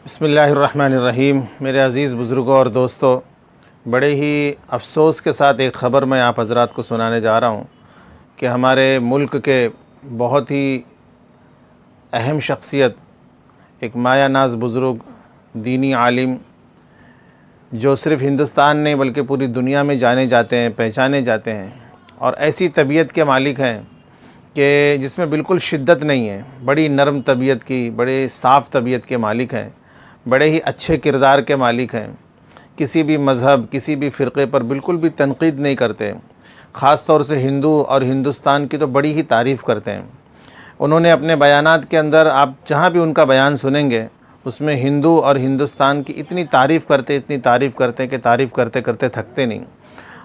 بسم اللہ الرحمن الرحیم۔ میرے عزیز بزرگوں اور دوستوں، بڑے ہی افسوس کے ساتھ ایک خبر میں آپ حضرات کو سنانے جا رہا ہوں کہ ہمارے ملک کے بہت ہی اہم شخصیت، ایک مایہ ناز بزرگ، دینی عالم، جو صرف ہندوستان نہیں بلکہ پوری دنیا میں جانے جاتے ہیں، پہچانے جاتے ہیں، اور ایسی طبیعت کے مالک ہیں کہ جس میں بالکل شدت نہیں ہے، بڑی نرم طبیعت کی، بڑے صاف طبیعت کے مالک ہیں، بڑے ہی اچھے کردار کے مالک ہیں، کسی بھی مذہب، کسی بھی فرقے پر بالکل بھی تنقید نہیں کرتے، خاص طور سے ہندو اور ہندوستان کی تو بڑی ہی تعریف کرتے ہیں۔ انہوں نے اپنے بیانات کے اندر، آپ جہاں بھی ان کا بیان سنیں گے، اس میں ہندو اور ہندوستان کی اتنی تعریف کرتے ہیں کہ تعریف کرتے کرتے تھکتے نہیں،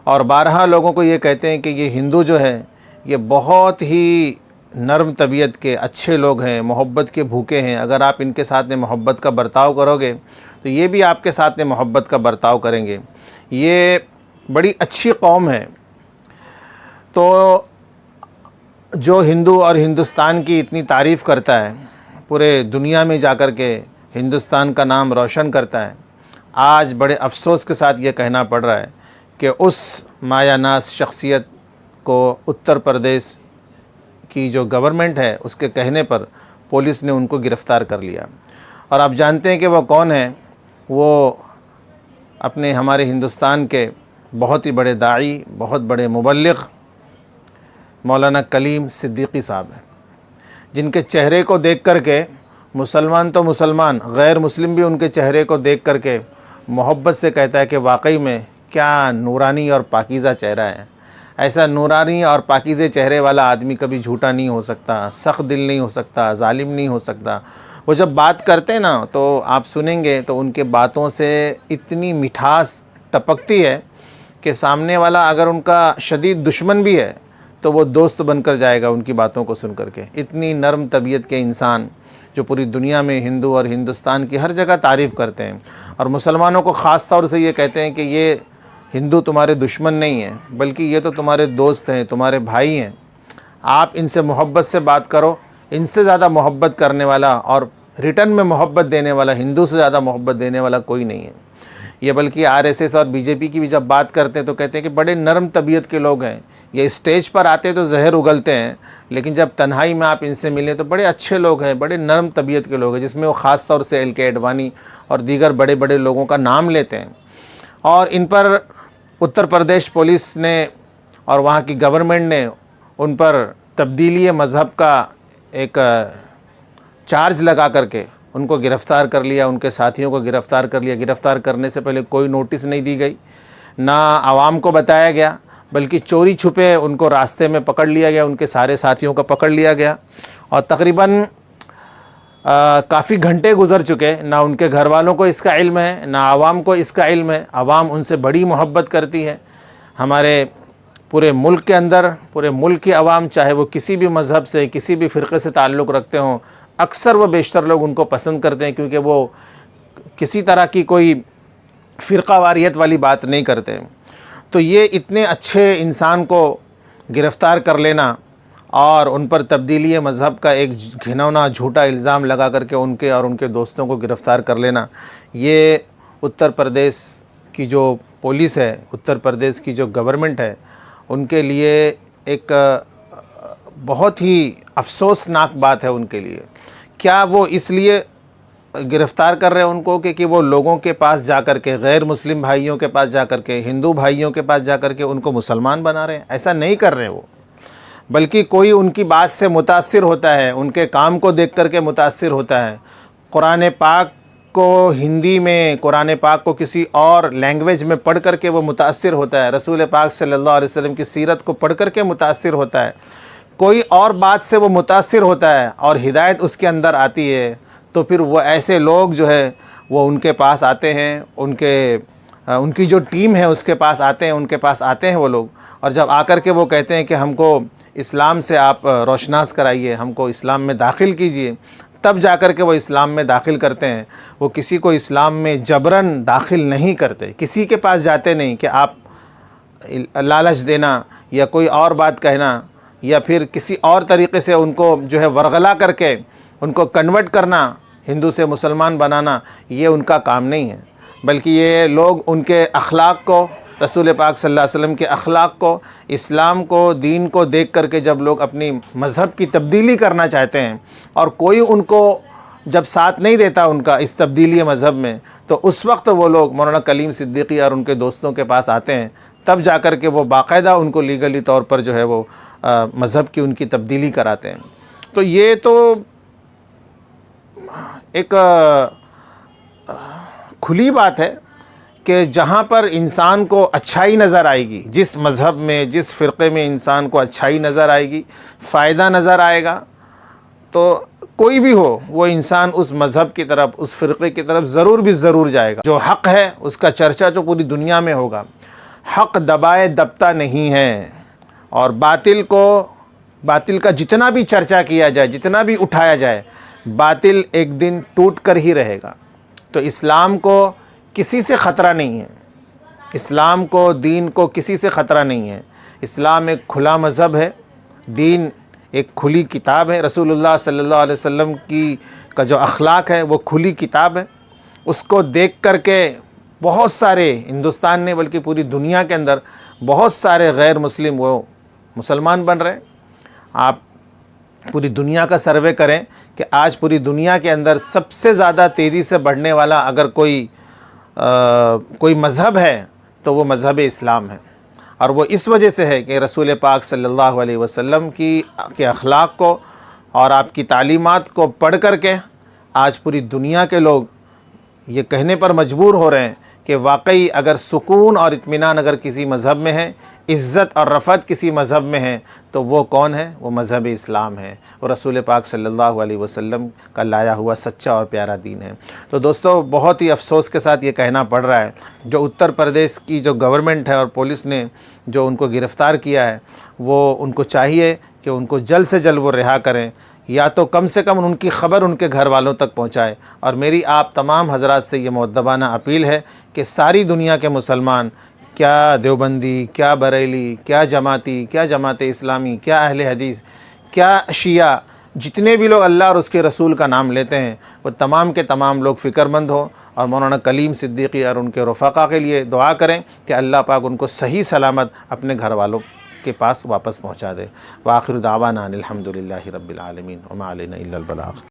اور بارہا لوگوں کو یہ کہتے ہیں کہ یہ ہندو جو ہے یہ بہت ہی نرم طبیعت کے اچھے لوگ ہیں، محبت کے بھوکے ہیں، اگر آپ ان کے ساتھ میں محبت کا برتاؤ کرو گے تو یہ بھی آپ کے ساتھ میں محبت کا برتاؤ کریں گے۔ یہ بڑی اچھی قوم ہے۔ تو جو ہندو اور ہندوستان کی اتنی تعریف کرتا ہے، پورے دنیا میں جا کر کے ہندوستان کا نام روشن کرتا ہے، آج بڑے افسوس کے ساتھ یہ کہنا پڑ رہا ہے کہ اس مایہ ناز شخصیت کو اتر پردیش کی جو گورنمنٹ ہے اس کے کہنے پر پولیس نے ان کو گرفتار کر لیا۔ اور آپ جانتے ہیں کہ وہ کون ہیں؟ وہ اپنے ہمارے ہندوستان کے بہت ہی بڑے داعی، بہت بڑے مبلغ مولانا کلیم صدیقی صاحب ہیں، جن کے چہرے کو دیکھ کر کے مسلمان تو مسلمان، غیر مسلم بھی ان کے چہرے کو دیکھ کر کے محبت سے کہتا ہے کہ واقعی میں کیا نورانی اور پاکیزہ چہرہ ہے۔ ایسا نورانی اور پاکیزے چہرے والا آدمی کبھی جھوٹا نہیں ہو سکتا، سخت دل نہیں ہو سکتا، ظالم نہیں ہو سکتا۔ وہ جب بات کرتے نا تو آپ سنیں گے تو ان کے باتوں سے اتنی مٹھاس ٹپکتی ہے کہ سامنے والا اگر ان کا شدید دشمن بھی ہے تو وہ دوست بن کر جائے گا ان کی باتوں کو سن کر کے۔ اتنی نرم طبیعت کے انسان جو پوری دنیا میں ہندو اور ہندوستان کی ہر جگہ تعریف کرتے ہیں، اور مسلمانوں کو خاص طور سے یہ کہتے ہیں کہ یہ ہندو تمہارے دشمن نہیں ہیں بلکہ یہ تو تمہارے دوست ہیں، تمہارے بھائی ہیں، آپ ان سے محبت سے بات کرو۔ ان سے زیادہ محبت کرنے والا اور ریٹرن میں محبت دینے والا، ہندو سے زیادہ محبت دینے والا کوئی نہیں ہے۔ یہ بلکہ RSS اور BJP کی بھی جب بات کرتے ہیں تو کہتے ہیں کہ بڑے نرم طبیعت کے لوگ ہیں، یہ اسٹیج پر آتے تو زہر اگلتے ہیں، لیکن جب تنہائی میں آپ ان سے ملیں تو بڑے اچھے لوگ ہیں، بڑے نرم طبیعت کے لوگ ہیں، جس میں وہ خاص طور سے LK اڈوانی اور دیگر بڑے بڑے لوگوں کا نام لیتے ہیں۔ اور ان پر اتر پردیش پولیس نے اور وہاں کی گورنمنٹ نے ان پر تبدیلی مذہب کا ایک چارج لگا کر کے ان کو گرفتار کر لیا، ان کے ساتھیوں کو گرفتار کر لیا۔ گرفتار کرنے سے پہلے کوئی نوٹس نہیں دی گئی، نہ عوام کو بتایا گیا، بلکہ چوری چھپے ان کو راستے میں پکڑ لیا گیا، ان کے سارے ساتھیوں کو پکڑ لیا گیا، اور تقریباً کافی گھنٹے گزر چکے، نہ ان کے گھر والوں کو اس کا علم ہے، نہ عوام کو اس کا علم ہے۔ عوام ان سے بڑی محبت کرتی ہے۔ ہمارے پورے ملک کے اندر، پورے ملک کی عوام، چاہے وہ کسی بھی مذہب سے، کسی بھی فرقے سے تعلق رکھتے ہوں، اکثر و بیشتر لوگ ان کو پسند کرتے ہیں، کیونکہ وہ کسی طرح کی کوئی فرقہ واریت والی بات نہیں کرتے۔ تو یہ اتنے اچھے انسان کو گرفتار کر لینا اور ان پر تبدیلی مذہب کا ایک گھنونا جھوٹا الزام لگا کر کے ان کے اور ان کے دوستوں کو گرفتار کر لینا، یہ اتر پردیش کی جو پولیس ہے، اتر پردیش کی جو گورنمنٹ ہے، ان کے لیے ایک بہت ہی افسوسناک بات ہے ان کے لیے۔ کیا وہ اس لیے گرفتار کر رہے ہیں ان کو کہ وہ لوگوں کے پاس جا کر کے، غیر مسلم بھائیوں کے پاس جا کر کے، ہندو بھائیوں کے پاس جا کر کے ان کو مسلمان بنا رہے ہیں؟ ایسا نہیں کر رہے وہ، بلکہ کوئی ان کی بات سے متاثر ہوتا ہے، ان کے کام کو دیکھ کر کے متاثر ہوتا ہے، قرآن پاک کو ہندی میں، قرآن پاک کو کسی اور لینگویج میں پڑھ کر کے وہ متاثر ہوتا ہے، رسول پاک صلی اللہ علیہ وسلم کی سیرت کو پڑھ کر کے متاثر ہوتا ہے، کوئی اور بات سے وہ متاثر ہوتا ہے اور ہدایت اس کے اندر آتی ہے، تو پھر وہ ایسے لوگ جو ہے وہ ان کے پاس آتے ہیں، ان کی جو ٹیم ہے اس کے پاس آتے ہیں، ان کے پاس آتے ہیں وہ لوگ، اور جب آ کر کے وہ کہتے ہیں کہ ہم کو اسلام سے آپ روشناس کرائیے، ہم کو اسلام میں داخل کیجئے، تب جا کر کے وہ اسلام میں داخل کرتے ہیں۔ وہ کسی کو اسلام میں جبراً داخل نہیں کرتے، کسی کے پاس جاتے نہیں کہ آپ لالچ دینا یا کوئی اور بات کہنا یا پھر کسی اور طریقے سے ان کو جو ہے ورغلا کر کے ان کو کنورٹ کرنا، ہندو سے مسلمان بنانا یہ ان کا کام نہیں ہے، بلکہ یہ لوگ ان کے اخلاق کو، رسول پاک صلی اللہ علیہ وسلم کے اخلاق کو، اسلام کو، دین کو دیکھ کر کے جب لوگ اپنی مذہب کی تبدیلی کرنا چاہتے ہیں اور کوئی ان کو جب ساتھ نہیں دیتا ان کا اس تبدیلی مذہب میں، تو اس وقت وہ لوگ مولانا کلیم صدیقی اور ان کے دوستوں کے پاس آتے ہیں، تب جا کر کے وہ باقاعدہ ان کو لیگلی طور پر جو ہے وہ مذہب کی ان کی تبدیلی کراتے ہیں۔ تو یہ تو ایک کھلی بات ہے کہ جہاں پر انسان کو اچھائی نظر آئے گی، جس مذہب میں، جس فرقے میں انسان کو اچھائی نظر آئے گی، فائدہ نظر آئے گا، تو کوئی بھی ہو وہ انسان اس مذہب کی طرف، اس فرقے کی طرف ضرور جائے گا۔ جو حق ہے اس کا چرچا جو پوری دنیا میں ہوگا، حق دبائے دبتا نہیں ہے، اور باطل کا جتنا بھی چرچا کیا جائے، جتنا بھی اٹھایا جائے، باطل ایک دن ٹوٹ کر ہی رہے گا۔ تو اسلام کو کسی سے خطرہ نہیں ہے، اسلام کو، دین کو کسی سے خطرہ نہیں ہے۔ اسلام ایک کھلا مذہب ہے، دین ایک کھلی کتاب ہے، رسول اللہ صلی اللہ علیہ وسلم کا جو اخلاق ہے وہ کھلی کتاب ہے۔ اس کو دیکھ کر کے بہت سارے، ہندوستان نے بلکہ پوری دنیا کے اندر بہت سارے غیر مسلم وہ مسلمان بن رہے ہیں۔ آپ پوری دنیا کا سروے کریں کہ آج پوری دنیا کے اندر سب سے زیادہ تیزی سے بڑھنے والا اگر کوئی مذہب ہے تو وہ مذہب اسلام ہے، اور وہ اس وجہ سے ہے کہ رسول پاک صلی اللہ علیہ وسلم کے اخلاق کو اور آپ کی تعلیمات کو پڑھ کر کے آج پوری دنیا کے لوگ یہ کہنے پر مجبور ہو رہے ہیں کہ واقعی اگر سکون اور اطمینان اگر کسی مذہب میں ہے، عزت اور رفعت کسی مذہب میں ہے، تو وہ کون ہے؟ وہ مذہب اسلام ہے، اور رسول پاک صلی اللہ علیہ وسلم کا لایا ہوا سچا اور پیارا دین ہے۔ تو دوستو، بہت ہی افسوس کے ساتھ یہ کہنا پڑ رہا ہے، جو اتر پردیش کی جو گورنمنٹ ہے اور پولیس نے جو ان کو گرفتار کیا ہے، وہ ان کو چاہیے کہ ان کو جلد سے جلد وہ رہا کریں، یا تو کم سے کم ان کی خبر ان کے گھر والوں تک پہنچائے۔ اور میری آپ تمام حضرات سے یہ مؤدبانہ اپیل ہے کہ ساری دنیا کے مسلمان، کیا دیوبندی، کیا بریلی، کیا جماعتی، کیا جماعت اسلامی، کیا اہل حدیث، کیا شیعہ، جتنے بھی لوگ اللہ اور اس کے رسول کا نام لیتے ہیں، وہ تمام کے تمام لوگ فکر مند ہوں اور مولانا کلیم صدیقی اور ان کے رفقا کے لیے دعا کریں کہ اللہ پاک ان کو صحیح سلامت اپنے گھر والوں کے پاس واپس پہنچا دے۔ وآخر دعوانا ان الحمد للہ رب العالمین وما علینا الا البلاغ۔